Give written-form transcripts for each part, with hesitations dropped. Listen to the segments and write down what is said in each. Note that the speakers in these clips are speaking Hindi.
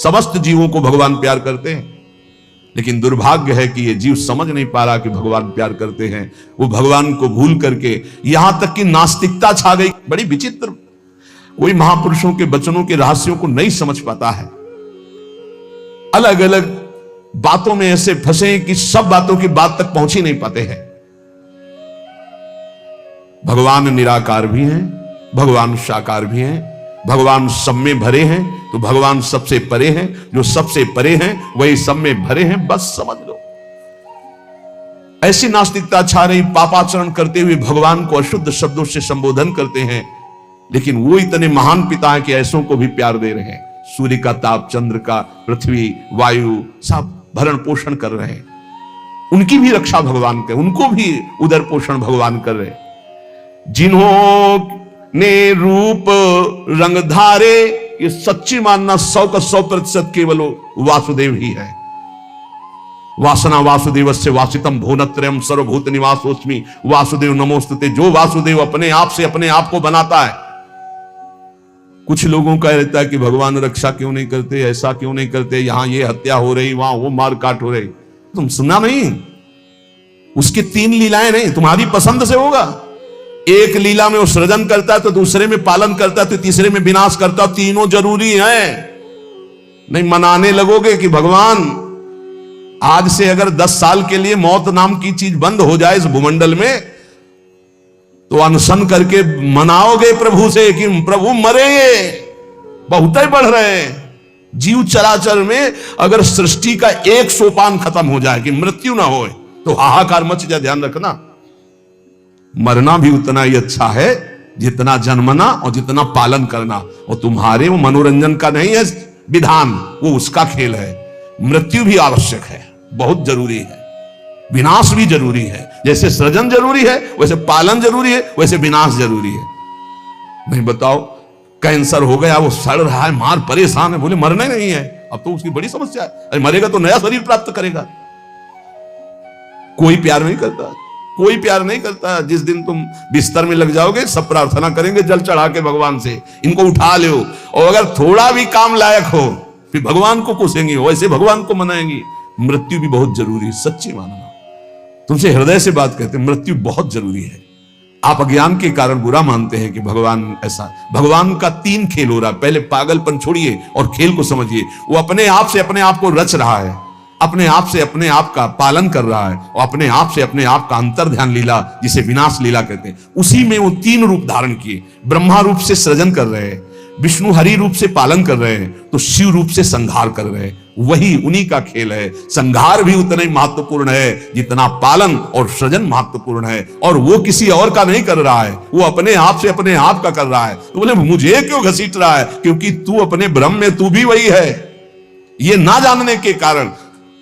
समस्त जीवों को भगवान प्यार करते हैं। लेकिन दुर्भाग्य है कि ये जीव समझ नहीं पा रहा कि भगवान प्यार करते हैं। वो भगवान को भूल करके यहां तक कि नास्तिकता छा गई। बड़ी विचित्र, कोई महापुरुषों के वचनों के रहस्यों को नहीं समझ पाता है। अलग अलग बातों में ऐसे फंसे कि सब बातों की बात तक पहुंच ही नहीं पाते हैं। भगवान निराकार भी हैं, भगवान साकार भी हैं, भगवान सब में भरे हैं, तो भगवान सबसे परे हैं। जो सबसे परे हैं वही सब में भरे हैं, बस समझ लो। ऐसी नास्तिकता छा रही, पापाचरण करते हुए भगवान को अशुद्ध शब्दों से संबोधन करते हैं। लेकिन वो इतने महान पिता हैं कि ऐसों को भी प्यार दे रहे हैं। सूर्य का ताप, चंद्र का, पृथ्वी, वायु सब भरण पोषण कर रहे हैं। उनकी भी रक्षा भगवान कर, उनको भी उदर पोषण भगवान कर रहे हैं। जिन्होंने रूप रंग धारे, ये सच्ची मानना 100 का 100% केवल वासुदेव ही है। वासना वासुदेवस्य वासितम भुवनत्रयम् सर्वभूत निवासोस्मि वासुदेव नमोस्तुते। जो वासुदेव अपने आप से अपने आप को बनाता है। कुछ लोगों का रहता है कि भगवान रक्षा क्यों नहीं करते, ऐसा क्यों नहीं करते, यहां ये हत्या हो रही, वहां वो मार काट हो रही। तुम सुना नहीं? उसकी 3 लीलाएं नहीं, तुम्हारी पसंद से होगा। एक लीला में वो सृजन करता है, तो दूसरे में पालन करता है, तो तीसरे में विनाश करता है। तीनों जरूरी हैं। नहीं मनाने लगोगे कि भगवान आज से अगर 10 साल के लिए मौत नाम की चीज बंद हो जाए इस भूमंडल में, तो अनशन करके मनाओगे प्रभु से कि प्रभु मरेंगे, बहुत ही बढ़ रहे हैं। जीव चराचर में अगर सृष्टि का एक सोपान खत्म हो जाए कि मृत्यु ना हो, तो हाहाकार मच जाए। ध्यान रखना, मरना भी उतना ही अच्छा है जितना जन्मना और जितना पालन करना। और तुम्हारे वो मनोरंजन का नहीं है विधान, वो उसका खेल है। मृत्यु भी आवश्यक है, बहुत जरूरी है। विनाश भी जरूरी है। जैसे सृजन जरूरी है, वैसे पालन जरूरी है, वैसे विनाश जरूरी है। नहीं बताओ, कैंसर हो गया, वो सड़ रहा है, मार परेशान है, बोले मरना ही नहीं है। अब तो उसकी बड़ी समस्या है। अरे मरेगा तो नया शरीर प्राप्त करेगा। कोई प्यार नहीं करता, कोई प्यार नहीं करता। जिस दिन तुम बिस्तर में लग जाओगे, सब प्रार्थना करेंगे जल चढ़ा के भगवान से, इनको उठा लो। और अगर थोड़ा भी काम लायक हो, फिर भगवान को कोसेंगे, वैसे भगवान को मनाएंगे। मृत्यु भी बहुत जरूरी है, सच्ची मानना। तुमसे हृदय से बात कहते हैं, मृत्यु बहुत जरूरी है। आप अज्ञान के कारण बुरा मानते हैं कि भगवान ऐसा। भगवान का 3 खेल हो रहा है। पहले पागलपन छोड़िए और खेल को समझिए। वो अपने आप से अपने आप को रच रहा है, अपने आप से अपने आप का पालन कर रहा है, और अपने आप से अपने आप का अंतर ध्यान लीला, जिसे विनाश लीला कहते हैं, उसी में वो 3 रूप धारण किए। ब्रह्मा रूप से सृजन कर रहे हैं, विष्णु हरि रूप से पालन कर रहे हैं, तो शिव रूप से संहार कर रहे हैं। वही उन्हीं का खेल है। संहार भी उतना ही महत्वपूर्ण है जितना पालन और सृजन महत्वपूर्ण है। और वो किसी और का नहीं कर रहा है, वो अपने आप से अपने आप का कर रहा है। तो बोले मुझे क्यों घसीट रहा है? क्योंकि तू अपने ब्रह्म में तू भी वही है। ये ना जानने के कारण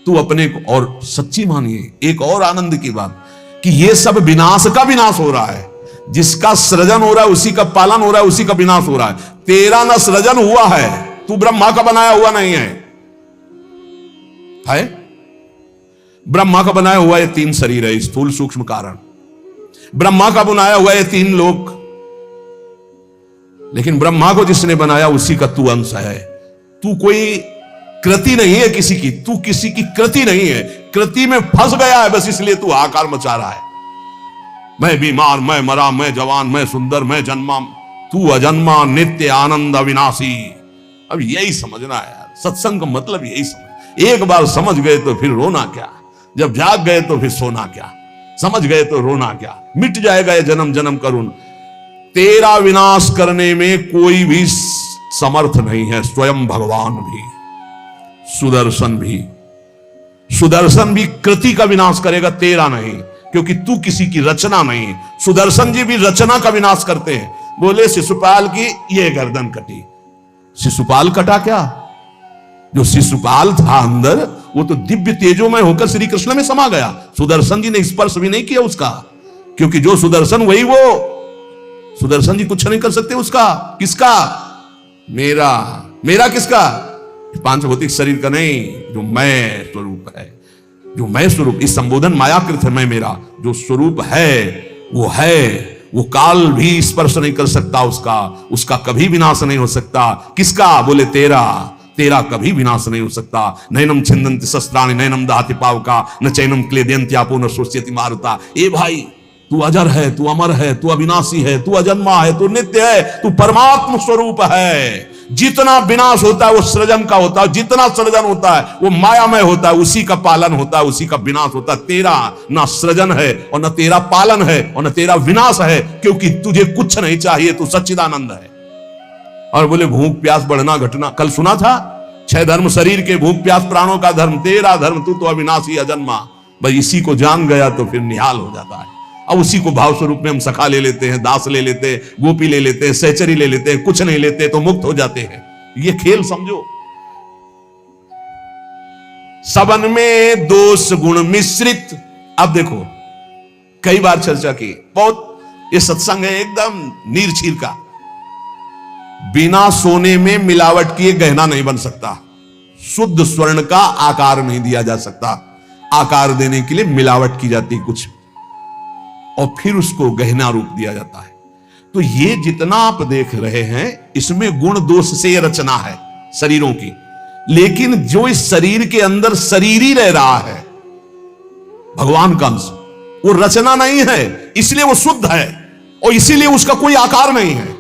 तू अपने को। और सच्ची मानिए एक और आनंद की बात, कि ये सब विनाश का विनाश हो रहा है। जिसका सृजन हो रहा है उसी का पालन हो रहा है, उसी का विनाश हो रहा है। तेरा ना सृजन हुआ है, तू ब्रह्मा का बनाया हुआ नहीं है। ब्रह्मा का बनाया हुआ ये 3 शरीर है, स्थूल सूक्ष्म कारण। ब्रह्मा का बनाया हुआ ये 3 लोक। लेकिन ब्रह्मा को जिसने बनाया उसी का तू अंश है। तू कोई कृति नहीं है किसी की, तू किसी की कृति नहीं है। कृति में फंस गया है, बस इसलिए तू हाहाकार मचा रहा है। मैं बीमार, मैं मरा, मैं जवान, मैं सुंदर, मैं जन्मा। तू अजन्मा, नित्य आनंद अविनाशी। अब यही समझना है यार, सत्संग का मतलब यही समझ। एक बार समझ गए तो फिर रोना क्या, जब जाग गए तो फिर सोना क्या, समझ गए तो रोना क्या। मिट जाएगा ये जन्म जन्म करुण। तेरा विनाश करने में कोई भी समर्थ नहीं है, स्वयं भगवान भी, सुदर्शन भी। सुदर्शन भी कृति का विनाश करेगा, तेरा नहीं, क्योंकि तू किसी की रचना नहीं। सुदर्शन जी भी रचना का विनाश करते हैं। बोले शिशुपाल की ये गर्दन कटी, शिशुपाल कटा क्या? जो शिशुपाल था अंदर, वो तो दिव्य तेजोमय होकर श्री कृष्ण में समा गया। सुदर्शन जी ने स्पर्श भी नहीं किया उसका, क्योंकि जो सुदर्शन वही वो। सुदर्शन जी कुछ नहीं कर सकते उसका। किसका? मेरा। मेरा किसका? 5 भौतिक शरीर का नहीं, जो मैं स्वरूप है, जो मैं स्वरूप। इस संबोधन मायाकृत है मैं मेरा। जो स्वरूप है वो काल भी स्पर्श नहीं कर सकता उसका, उसका कभी विनाश नहीं हो सकता। किसका? बोले तेरा। तेरा कभी विनाश नहीं हो सकता। नैनम छिंदन्ति शस्त्राणि नैनम दहति पावका न चैनम क्लेदयन्ति आपो न शोष्यति मारुता। ए भाई, तू अजर है, तू अमर है, तू अविनाशी है, तू अजन्मा है, तू नित्य है, तू परमात्म स्वरूप है। जितना विनाश होता है वो सृजन का होता है, जितना सृजन होता है वो मायामय होता है, उसी का पालन होता है, उसी का विनाश होता है। तेरा ना सृजन है और ना तेरा पालन है और ना तेरा विनाश है, क्योंकि तुझे कुछ नहीं चाहिए, तू सच्चिदानंद है। और बोले भूख प्यास बढ़ना घटना, कल सुना था 6 धर्म शरीर के, भूख प्यास प्राणों का धर्म, तेरा धर्म तू तो अविनाशी अजन्मा। भाई इसी को जान गया तो फिर निहाल हो जाता है। अब उसी को भाव स्वरूप में हम सखा ले लेते हैं, दास ले लेते हैं, गोपी ले लेते हैं, सहचरी ले लेते हैं, कुछ नहीं लेते तो मुक्त हो जाते हैं। ये खेल समझो। सबन में दोष गुण मिश्रित। अब देखो, कई बार चर्चा की, बहुत ये सत्संग है एकदम नीर चीर का। बिना सोने में मिलावट किए गहना नहीं बन सकता, शुद्ध स्वर्ण का आकार नहीं दिया जा सकता। आकार देने के लिए मिलावट की जाती कुछ, और फिर उसको गहना रूप दिया जाता है। तो ये जितना आप देख रहे हैं इसमें गुण दोष से रचना है शरीरों की, लेकिन जो इस शरीर के अंदर शरीर ही रह रहा है, भगवान का अंश, वो रचना नहीं है, इसलिए वो शुद्ध है और इसीलिए उसका कोई आकार नहीं है।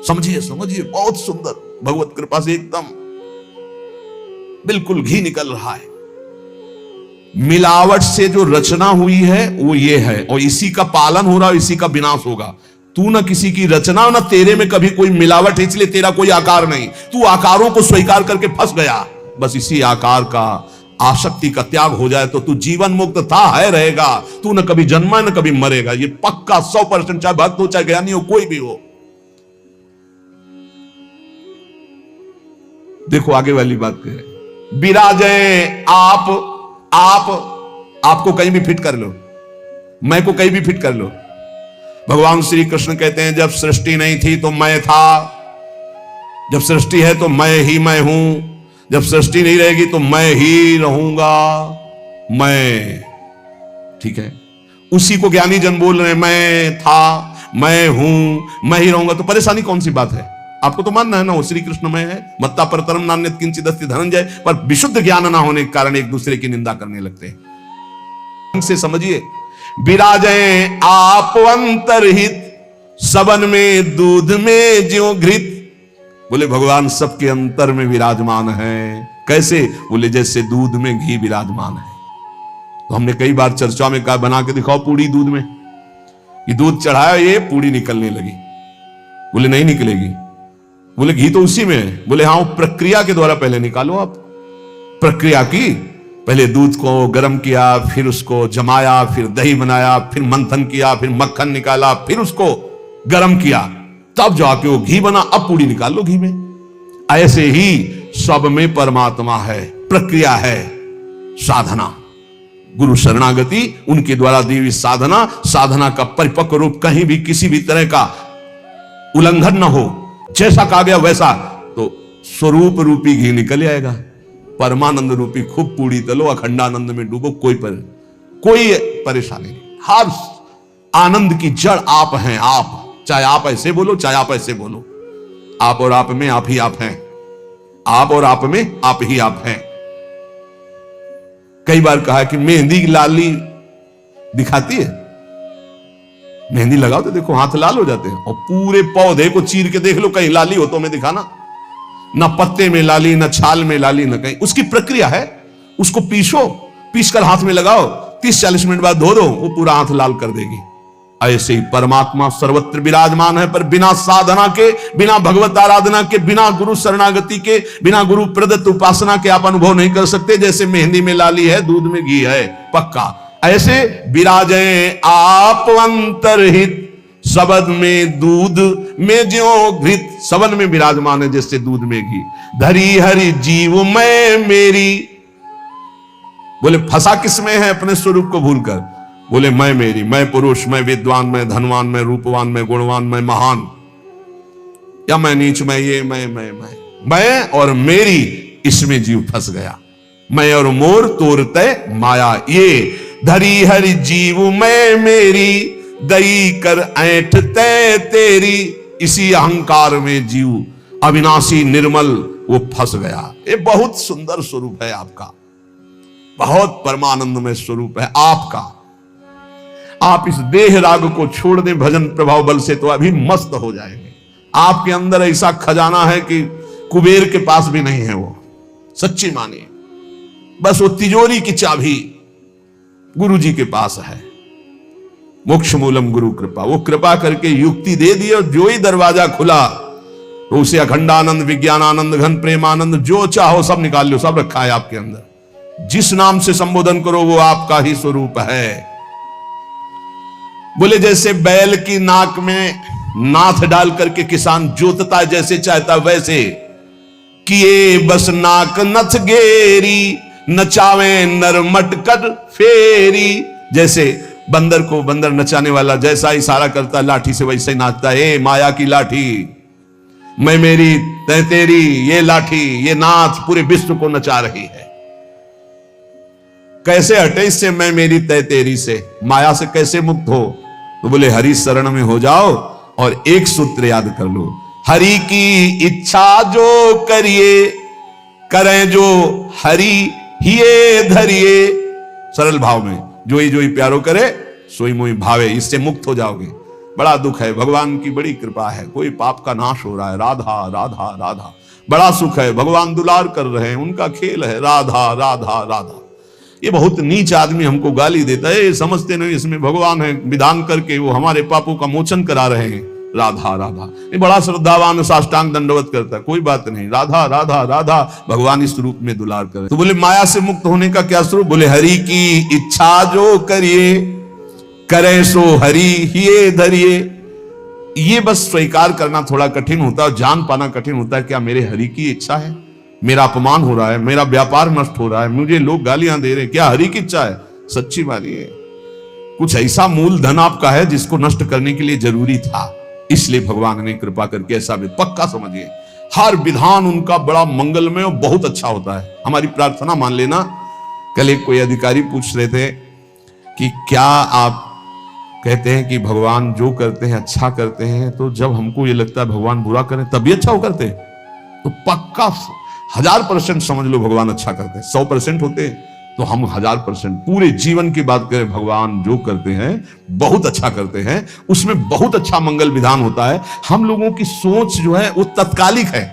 समझिए समझिए, बहुत सुंदर, भगवत कृपा से एकदम बिल्कुल घी निकल रहा है। मिलावट से जो रचना हुई है वो ये है, और इसी का पालन हो रहा है, इसी का विनाश होगा। तू ना किसी की रचना, ना तेरे में कभी कोई मिलावट है, इसलिए तेरा कोई आकार नहीं। तू आकारों को स्वीकार करके फंस गया। बस इसी आकार का, आसक्ति का त्याग हो जाए तो तू जीवन मुक्त था, है, रहेगा। तू न कभी जन्मा न कभी मरेगा, ये पक्का 100%, चाहे भक्त हो चाहे ज्ञानी हो, कोई भी हो। देखो आगे वाली बात कह, विराजे आपको कहीं भी फिट कर लो, मैं को कहीं भी फिट कर लो। भगवान श्री कृष्ण कहते हैं जब सृष्टि नहीं थी तो मैं था, जब सृष्टि है तो मैं ही मैं हूं, जब सृष्टि नहीं रहेगी तो मैं ही रहूंगा। मैं, ठीक है, उसी को ज्ञानी जन बोल रहे हैं, मैं था, मैं हूं, मैं ही रहूंगा। तो परेशानी कौन सी बात है? आपको तो मानना है ना वो श्री कृष्ण में है, मत्ता परतरम नान्यत् किंचित् अस्ति धनंजय। पर विशुद्ध ज्ञान ना होने के कारण एक दूसरे की निंदा करने लगते हैं। से समझिए, विराजे आप अंतरहित, सबन में दूध में ज्यों घृत। बोले भगवान सबके अंतर में विराजमान है। कैसे? बोले जैसे दूध में घी विराजमान है। तो हमने कई बार चर्चा में कहा, बना के दिखाओ पूड़ी दूध में। ये दूध चढ़ाया, ये पूड़ी निकलने लगी। बोले नहीं निकलेगी। बोले घी तो उसी में है। बोले हाँ, प्रक्रिया के द्वारा पहले निकालो। आप प्रक्रिया की, पहले दूध को गर्म किया, फिर उसको जमाया, फिर दही बनाया, फिर मंथन किया, फिर मक्खन निकाला, फिर उसको गर्म किया, तब जाके वो घी बना। अब पूड़ी निकाल लो घी में। ऐसे ही सब में परमात्मा है, प्रक्रिया है, साधना, गुरु शरणागति, उनके द्वारा दी हुई साधना। साधना का परिपक्व रूप कहीं भी किसी भी तरह का उल्लंघन न हो, जैसा कहा गया वैसा, तो स्वरूप रूपी घी निकल आएगा। परमानंद रूपी खूब पूड़ी तलो, अखंडानंद में डूबो, कोई परेशानी नहीं। हर आनंद की जड़ आप हैं। आप, चाहे आप ऐसे बोलो चाहे आप ऐसे बोलो, आप और आप में आप ही आप हैं। आप और आप में आप ही आप हैं। कई बार कहा कि मेहंदी लाली दिखाती है, मेहंदी लगाओ तो देखो हाथ लाल हो जाते हैं, और पूरे पौधे को चीर के देख लो, कहीं लाली हो तो हमें दिखाना। ना पत्ते में लाली, ना छाल में लाली, ना कहीं। उसकी प्रक्रिया है। उसको पीसो, पीस कर हाथ में लगाओ, 30-40 मिनट बाद धो दो, वो पूरा हाथ लाल कर देगी। ऐसे ही परमात्मा सर्वत्र विराजमान है, पर बिना साधना के, बिना भगवत आराधना के, बिना गुरु शरणागति के, बिना गुरु प्रदत्त उपासना के आप अनुभव नहीं कर सकते। जैसे मेहंदी में लाली है, दूध में घी है, पक्का। ऐसे विराजे आप अंतरहित, सबद में दूध में ज्यों घृत। सबद में विराजमान है जैसे दूध में घी। धरी हरि जीव मैं मेरी। बोले फंसा किसमें है? अपने स्वरूप को भूलकर। बोले मैं मेरी, मैं पुरुष, मैं विद्वान, मैं धनवान, मैं रूपवान, मैं गुणवान, मैं महान, या मैं नीच, मैं ये, मैं और मेरी, इसमें जीव फंस गया। मैं और मोर तोरते माया ये। धरी हरि जीव मैं मेरी, दई कर ऐंठ तै तेरी। इसी अहंकार में जीव अविनाशी निर्मल वो फंस गया। ये बहुत सुंदर स्वरूप है आपका, बहुत परमानंदमय स्वरूप है आपका। आप इस देह राग को छोड़ दें भजन प्रभाव बल से तो अभी मस्त हो जाएंगे। आपके अंदर ऐसा खजाना है कि कुबेर के पास भी नहीं है वो, सच्ची मानिए। बस वो तिजोरी की चाबी गुरु जी के पास है। मोक्ष मूलम गुरु कृपा, वो कृपा करके युक्ति दे दी और जो ही दरवाजा खुला तो उसे अखंडानंद, विज्ञानानंद, घन प्रेमानंद जो चाहो सब निकाल लो, सब रखा है आपके अंदर। जिस नाम से संबोधन करो वो आपका ही स्वरूप है। बोले जैसे बैल की नाक में नाथ डाल करके किसान जोतता है जैसे चाहता वैसे, किए बस नाक नथ गेरी, नचावे नर मटकर फेरी। जैसे बंदर को बंदर नचाने वाला जैसा इशारा करता है लाठी से वैसे ही नाचता है। ए माया की लाठी, मैं मेरी तै तेरी, ये लाठी ये नाथ पूरे विश्व को नचा रही है। कैसे हटे इससे मैं मेरी तै तेरी से, माया से कैसे मुक्त हो? तो बोले हरि शरण में हो जाओ और एक सूत्र याद कर लो, हरि की इच्छा जो करिए, करें जो हरि हिये धरिए। सरल भाव में जो ही प्यारो करे सोई मोई भावे, इससे मुक्त हो जाओगे। बड़ा दुख है, भगवान की बड़ी कृपा है, कोई पाप का नाश हो रहा है। राधा राधा राधा, बड़ा सुख है, भगवान दुलार कर रहे हैं, उनका खेल है। राधा राधा राधा। ये बहुत नीच आदमी हमको गाली देता है, समझते नहीं इसमें भगवान है, विधान करके वो हमारे पापों का मोचन करा रहे हैं। राधा राधा, ये बड़ा श्रद्धावान साष्टांग दंडवत करता है, कोई बात नहीं। राधा राधा राधा, भगवान इस रूप में दुलार करे। तो बोले माया से मुक्त होने का क्या स्वरूप? बोले हरि की इच्छा जो करिए, करे सो हरि हिये धरिए। ये बस स्वीकार करना थोड़ा कठिन होता है, जान पाना कठिन होता है। क्या मेरे हरि की इच्छा है? मेरा अपमान हो रहा है, मेरा व्यापार नष्ट हो रहा है, मुझे लोग गालियां दे रहे हैं, क्या हरि की इच्छा है? सच्ची मानिए कुछ ऐसा मूलधन आपका है जिसको नष्ट करने के लिए जरूरी था, इसलिए भगवान ने कृपा करके ऐसा भी पक्का समझिए। हर विधान उनका बड़ा मंगलमय और बहुत अच्छा होता है। हमारी प्रार्थना मान लेना। कल एक कोई अधिकारी पूछ रहे थे कि क्या आप कहते हैं कि भगवान जो करते हैं अच्छा करते हैं, तो जब हमको ये लगता है भगवान बुरा करें तब भी अच्छा हो करते हैं? तो पक्का 1000% समझ लो भगवान अच्छा करते हैं। 100% होते तो हम 1000% पूरे जीवन की बात करें, भगवान जो करते हैं बहुत अच्छा करते हैं, उसमें बहुत अच्छा मंगल विधान होता है। हम लोगों की सोच जो है वो तत्कालिक है,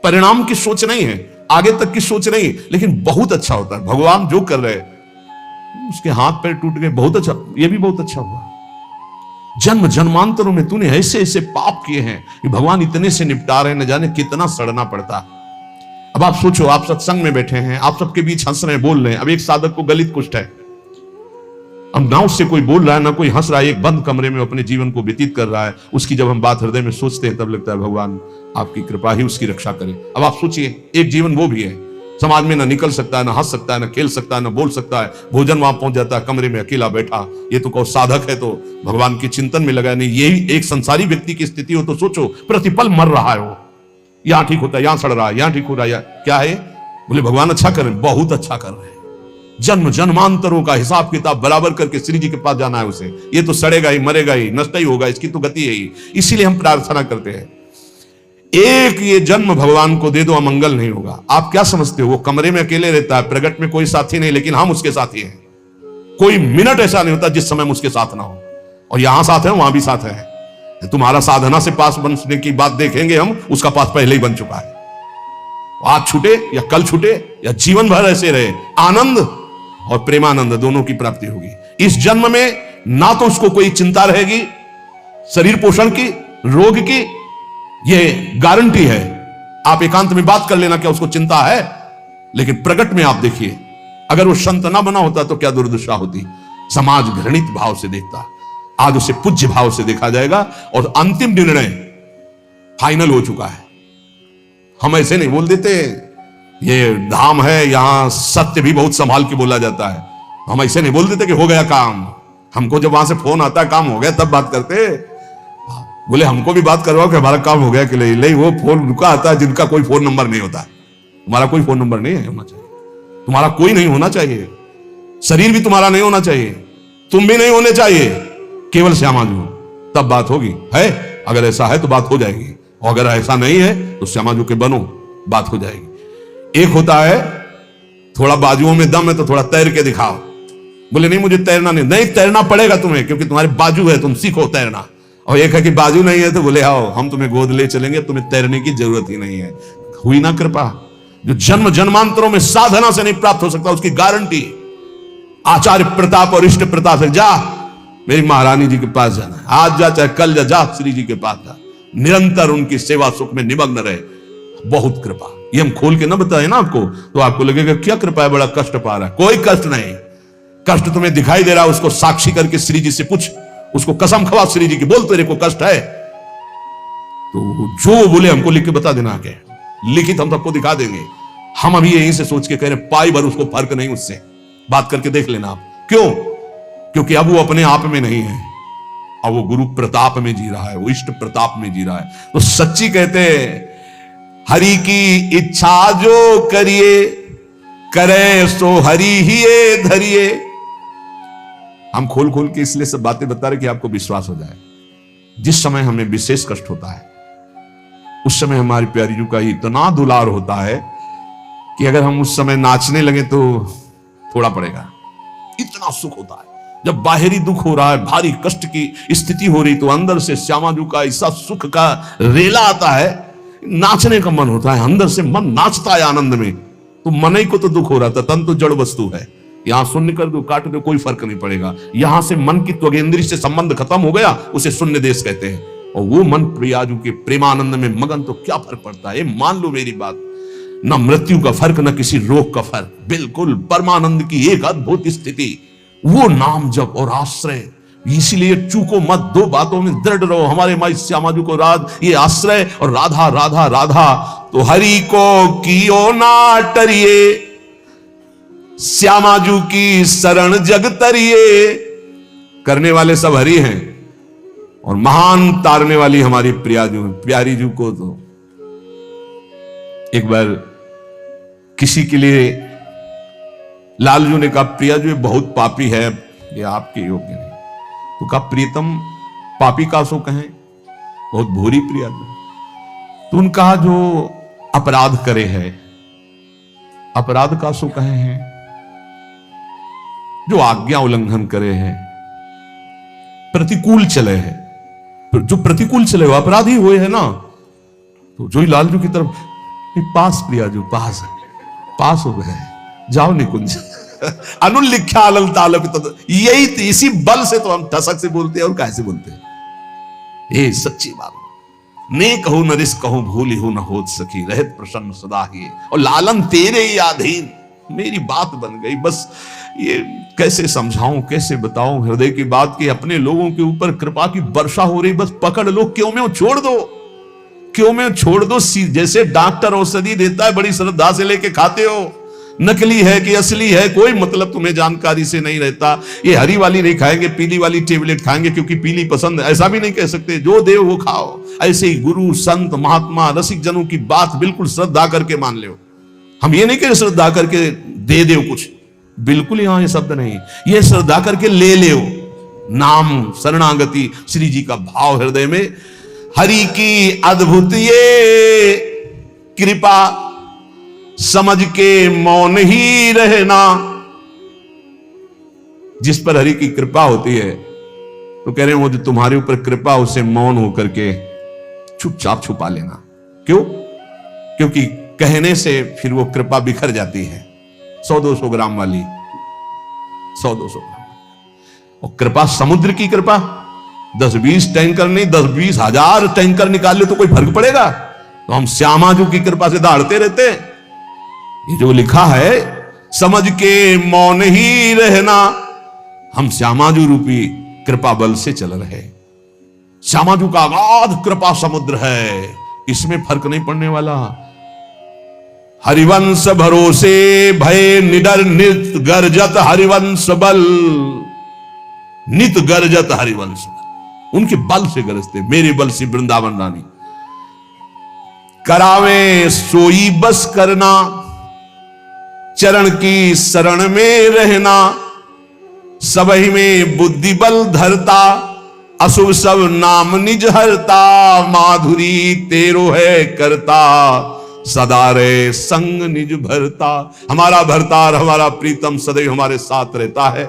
परिणाम की सोच नहीं है, आगे तक की सोच नहीं, लेकिन बहुत अच्छा होता है। भगवान जो कर रहे हैं, उसके हाथ पैर टूट गए, बहुत अच्छा, ये भी बहुत अच्छा हुआ। जन्म जन्मांतरों में तूने ऐसे ऐसे पाप किए हैं कि भगवान इतने से निपटा रहे, न जाने कितना सड़ना पड़ता। अब आप सोचो, आप सत्संग में बैठे हैं, आप सबके बीच हंस रहे हैं, बोल रहे हैं। अब एक साधक को गलित कुष्ठ है, अब ना उससे कोई बोल रहा है ना कोई हंस रहा है, एक बंद कमरे में अपने जीवन को व्यतीत कर रहा है। उसकी जब हम बात हृदय में सोचते हैं तब लगता है भगवान आपकी कृपा ही उसकी रक्षा करे। अब आप सोचिए, एक जीवन वो भी है, समाज में ना निकल सकता है, ना हंस सकता है, ना खेल सकता है, ना बोल सकता है, भोजन वहां पहुंच जाता है, कमरे में अकेला बैठा। ये तो कहो साधक है तो भगवान के चिंतन में लगा नहीं। यही एक संसारी व्यक्ति की स्थिति हो तो सोचो, प्रतिपल मर रहा है वो, यहां ठीक होता है, यहां सड़ रहा है, यहां ठीक हो रहा है, क्या है? बोले भगवान अच्छा कर रहे हैं, बहुत अच्छा कर रहे हैं। जन्म जन्मांतरों का हिसाब किताब बराबर करके श्री जी के पास जाना है उसे। ये तो सड़ेगा ही, मरेगा ही, नष्ट ही होगा, इसकी तो गति है ही। इसीलिए हम प्रार्थना करते हैं, एक ये जन्म भगवान को दे दो, अमंगल नहीं होगा। आप क्या समझते हो, वो कमरे में अकेले रहता है, प्रगट में कोई साथी नहीं, लेकिन हम उसके साथी हैं। कोई मिनट ऐसा नहीं होता जिस समय हम उसके साथ ना हो, और यहां साथ है वहां भी साथ है। तुम्हारा साधना से पास बनने की बात देखेंगे हम, उसका पास पहले ही बन चुका है। आज छूटे या कल छूटे या जीवन भर ऐसे रहे, आनंद और प्रेमानंद दोनों की प्राप्ति होगी। इस जन्म में ना तो उसको कोई चिंता रहेगी शरीर पोषण की, रोग की, ये गारंटी है। आप एकांत में बात कर लेना क्या उसको चिंता है, लेकिन प्रगट में आप देखिए, अगर वो संत ना बना होता तो क्या दुर्दशा होती। समाज घृणित भाव से देखता, आज उसे पूज्य भाव से देखा जाएगा और अंतिम निर्णय फाइनल हो चुका है। हम ऐसे नहीं बोल देते, ये धाम है यहां सत्य भी बहुत संभाल के बोला जाता है। हम ऐसे नहीं बोल देते कि हो गया काम। हमको जब वहां से फोन आता है काम हो गया तब बात करते। बोले हमको भी बात करवाओ कि हमारा काम हो गया कि नहीं। वो फोन रुका आता है जिनका कोई फोन नंबर नहीं होता है। तुम्हारा कोई फोन नंबर नहीं है होना चाहिए, तुम्हारा कोई नहीं होना चाहिए, शरीर भी तुम्हारा नहीं होना चाहिए, तुम भी नहीं होने चाहिए, केवल श्यामा जी, तब बात होगी। है अगर ऐसा है तो बात हो जाएगी, और अगर ऐसा नहीं है तो श्यामा जी के बनो, बात हो जाएगी। एक होता है थोड़ा बाजुओं में दम है तो थोड़ा तैर के दिखाओ, बोले नहीं मुझे तैरना नहीं तैरना पड़ेगा तुम्हें क्योंकि तुम्हारे बाजू है, तुम सीखो तैरना। और एक है कि बाजू नहीं है तो बोले आओ हम तुम्हें गोद ले चलेंगे, तुम्हें तैरने की जरूरत ही नहीं है। हुई ना कृपा। जो जन्म जन्मांतरों में साधना से नहीं प्राप्त हो सकता उसकी गारंटी आचार्य प्रताप और इष्ट प्रताप से। जा मेरी महारानी जी के पास जाना, आज जा चाहे कल जा श्री जी के पास जा, निरंतर उनकी सेवा सुख में निमग्न रहे। बहुत कृपा। ये हम खोल के ना बताए ना आपको तो आपको लगेगा क्या कृपा है, बड़ा कष्ट पा रहा है। कोई कष्ट नहीं। कष्ट तुम्हें दिखाई दे रहा है उसको साक्षी करके श्री जी से पूछ, उसको कसम खवा श्री जी की, बोल तेरे को कष्ट है तो जो बोले हमको लिख के बता देना के, लिखित हम सबको दिखा देंगे। हम अभी यहीं से सोच के कह रहे पाई भर उसको फर्क नहीं उससे, बात करके देख लेना आप। क्यों? क्योंकि अब वो अपने आप में नहीं है, अब वो गुरु प्रताप में जी रहा है, वो इष्ट प्रताप में जी रहा है। तो सच्ची कहते हैं हरि की इच्छा जो करिए, करे सो हरि ही धरिए। हम खोल खोल के इसलिए सब बातें बता रहे कि आपको विश्वास हो जाए। जिस समय हमें विशेष कष्ट होता है उस समय हमारी प्यारी जू का इतना दुलार होता है कि अगर हम उस समय नाचने लगे तो थोड़ा पड़ेगा, इतना सुख होता है। जब बाहरी दुख हो रहा है, भारी कष्ट की स्थिति हो रही, तो अंदर से श्यामा जू का ऐसा सुख का रेला आता है, नाचने का मन होता है, अंदर से मन नाचता है आनंद में। तो मन ही को तो दुख हो रहा था, तन तो जड़ वस्तु है, यहां शून्य कर दो काट दो कोई फर्क नहीं पड़ेगा। यहां से मन की त्वगेंद्री से संबंध खत्म हो गया, उसे शून्य देश कहते हैं। और वो मन प्रियाजू के प्रेमानंद में मगन, तो क्या फर्क पड़ता है। मान लो मेरी बात, न मृत्यु का फर्क न किसी रोग का फर्क, बिल्कुल परमानंद की एक अद्भुत स्थिति। वो नाम जप और आश्रय, इसीलिए चूको मत, दो बातों में दृढ़ रहो। हमारे माई श्यामाजू को राज ये आश्रय और राधा राधा राधा। तो हरि को कियो ना टरिए, श्यामाजू की शरण जग तरिए। करने वाले सब हरि हैं और महान तारने वाली हमारी प्रियाजू प्यारी जू को। तो एक बार किसी के लिए लालजू ने कहा प्रियाजू ये बहुत पापी है, ये आपके योग्य नहीं। तो कहा प्रीतम पापी का सो कहें, बहुत भूरी प्रियाजू। तो उन कहा जो अपराध करे है, अपराध का सो कहे हैं, जो आज्ञा उल्लंघन करे है, प्रतिकूल चले है। जो प्रतिकूल चले वो अपराधी हुए है ना। तो जो ही लालजू की तरफ, पास प्रियाजू पास हो गए, जाओ निकुंज। अनुल्लिख्या अलल तालपित, यही इसी बल से तो हम ठसक से बोलते हैं और कैसे बोलते हैं। ये सच्ची बात। ने कहूं न रिस कहूं भूली हूं न होत सकी, रहत प्रसन्न सदा ही, और लालन तेरे ही अधीन। मेरी बात बन गई। बस ये कैसे समझाऊं, कैसे बताऊं हृदय की बात की। अपने लोगों के ऊपर कृपा की वर्षा हो रही, बस पकड़ लो, क्यों में छोड़ दो, क्यों में छोड़ दो। जैसे डॉक्टर औषधि देता है, बड़ी श्रद्धा से लेके खाते हो, नकली है कि असली है कोई मतलब तुम्हें जानकारी से नहीं रहता। ये हरी वाली नहीं खाएंगे, पीली वाली टेबलेट खाएंगे क्योंकि पीली पसंद है, ऐसा भी नहीं कह सकते। जो देव वो खाओ। ऐसे ही गुरु संत महात्मा रसिक जनों की बात बिल्कुल श्रद्धा करके मान लो। हम ये नहीं कह श्रद्धा करके दे दो कुछ, बिल्कुल यहां ये शब्द नहीं। ये श्रद्धा करके ले लो नाम शरणागति, श्री जी का भाव हृदय में। हरि की अद्भुत ये कृपा, समझ के मौन ही रहना। जिस पर हरि की कृपा होती है तो कह रहे हैं वो जो तुम्हारे ऊपर कृपा, उसे मौन होकर के चुपचाप छुपा लेना। क्यों? क्योंकि कहने से फिर वो कृपा बिखर जाती है। 100-200 ग्राम वाली, 100-200 ग्राम। और कृपा समुद्र की कृपा, 10-20 टैंकर नहीं, 10-20 हजार टैंकर निकाल ले तो कोई फर्क पड़ेगा। तो हम श्यामाजू की कृपा से दौड़ते रहते। ये जो लिखा है समझ के मौन ही रहना, हम श्यामाजू रूपी कृपा बल से चल रहे। श्यामाजू का अगाध कृपा समुद्र है, इसमें फर्क नहीं पड़ने वाला। हरिवंश भरोसे भय निडर नित गर्जत हरिवंश बल, नित गर्जत हरिवंश बल। उनके बल से गरजते, मेरे बल से वृंदावन रानी। करावे सोई बस करना, चरण की शरण में रहना। सबही में बुद्धि बल धरता, अशुभ सब नाम निज हरता। माधुरी तेरो है करता, सदा रे संग निज भरता। हमारा भरतार, हमारा प्रीतम सदैव हमारे साथ रहता है।